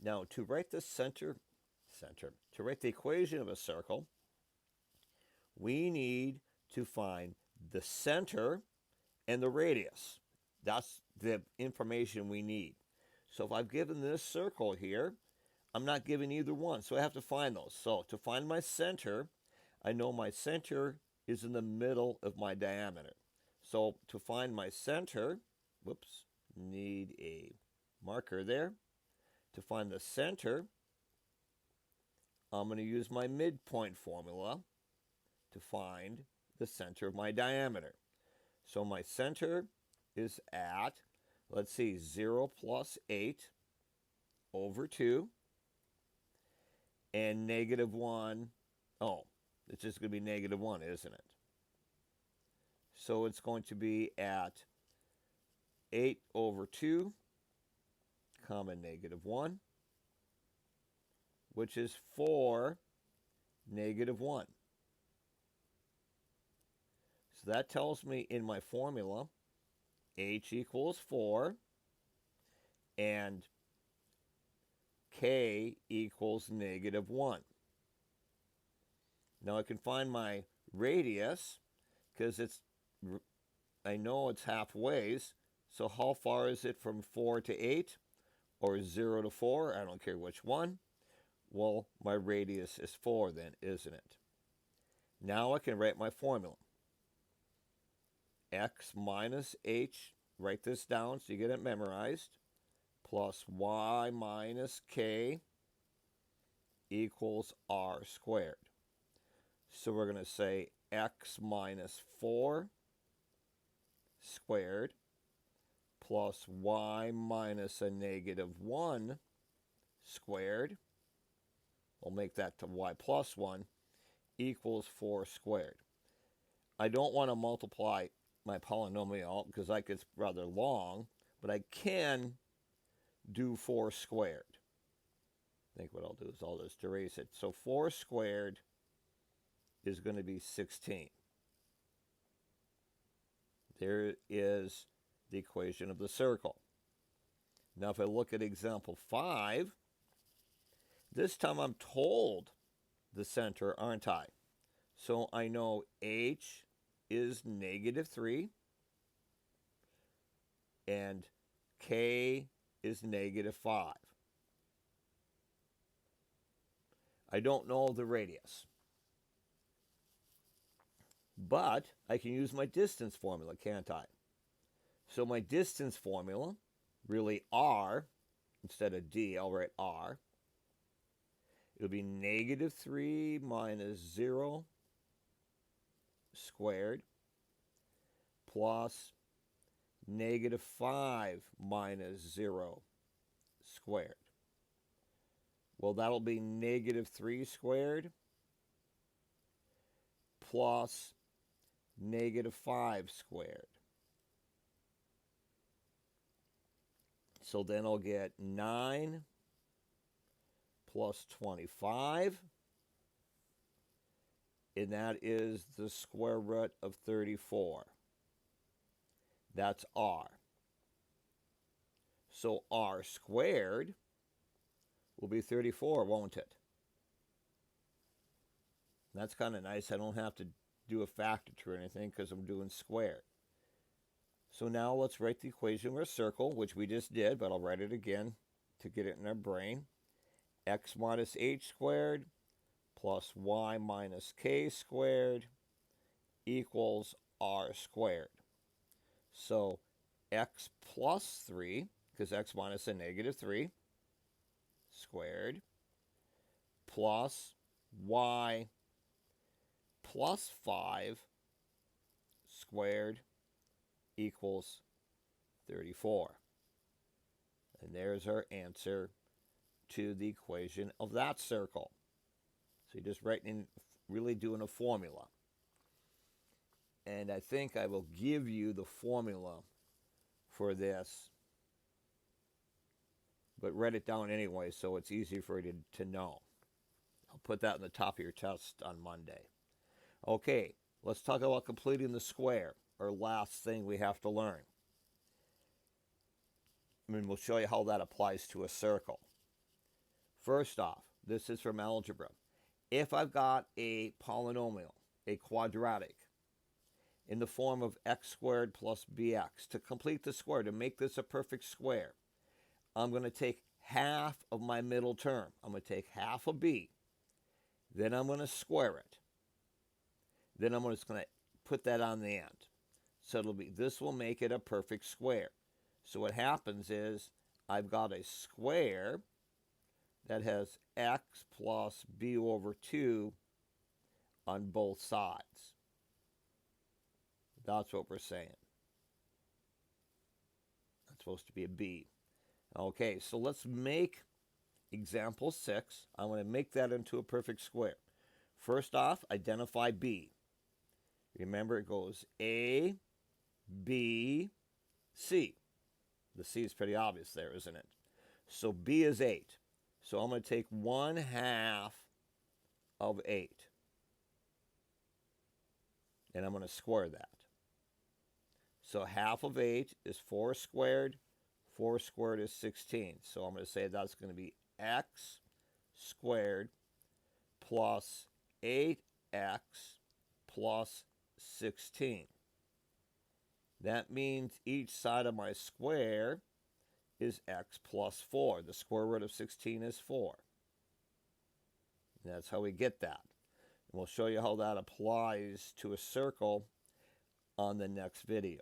Now, to write the to write the equation of a circle, we need to find the center and the radius. That's the information we need. So if I've given this circle here, I'm not given either one, so I have to find those. So to find my center, I know my center is in the middle of my diameter. So to find my center, whoops, need a marker there. To find the center, I'm going to use my midpoint formula to find the center of my diameter. So my center is at, let's see, 0 plus 8 over 2 and negative 1. Oh, it's just going to be negative 1, isn't it? So it's going to be at 8 over 2, comma negative 1, which is 4, negative 1. So that tells me in my formula, h equals 4 and k equals negative 1. Now I can find my radius because I know it's halfway. So how far is it from 4 to 8 or 0 to 4? I don't care which one. Well, my radius is 4 then, isn't it? Now I can write my formula. X minus h, write this down so you get it memorized, plus y minus k equals r squared. So we're going to say x minus 4 squared plus y minus a negative 1 squared, we'll make that to y plus 1, equals 4 squared. I don't want to multiply my polynomial because that gets rather long, but I can do 4 squared. I think what I'll do is I'll just erase it. So 4 squared is going to be 16. There is the equation of the circle. Now if I look at example 5, this time I'm told the center, aren't I? So I know h is negative 3 and k is negative 5. I don't know the radius, but I can use my distance formula, can't I? So my distance formula, really r, instead of d, I'll write r. It'll be negative 3 minus 0 squared plus negative 5 minus 0 squared. Well, that'll be negative 3 squared plus negative 5 squared. So then I'll get 9 plus 25, and that is the square root of 34. That's r. So r squared will be 34, won't it? That's kind of nice. I don't have to do a factor or anything because I'm doing squared. So now let's write the equation of a circle, which we just did, but I'll write it again to get it in our brain. X minus h squared plus y minus k squared equals r squared. So x plus 3, because x minus a negative 3, squared, plus y plus 5 squared equals 34. And there's our answer to the equation of that circle. So you're just writing, really doing a formula. And I think I will give you the formula for this, but write it down anyway so it's easy for you to know. I'll put that in the top of your test on Monday. Okay, let's talk about completing the square, our last thing we have to learn. I mean, we'll show you how that applies to a circle. First off, this is from algebra. If I've got a polynomial, a quadratic, in the form of x squared plus bx, to complete the square, to make this a perfect square, I'm going to take half of my middle term. I'm going to take half of b. Then I'm going to square it. Then I'm just going to put that on the end. So this will make it a perfect square. So what happens is I've got a square that has x plus b over 2 on both sides. That's what we're saying. That's supposed to be a b. Okay, so let's make example 6. I want to make that into a perfect square. First off, identify b. Remember, it goes A, B, C. The C is pretty obvious there, isn't it? So b is 8. So I'm going to take 1/2 of 8. And I'm going to square that. So half of 8 is 4 squared. 4 squared is 16. So I'm going to say that's going to be x squared plus 8x plus 16. That means each side of my square is x plus 4. The square root of 16 is 4. And that's how we get that. And we'll show you how that applies to a circle on the next video.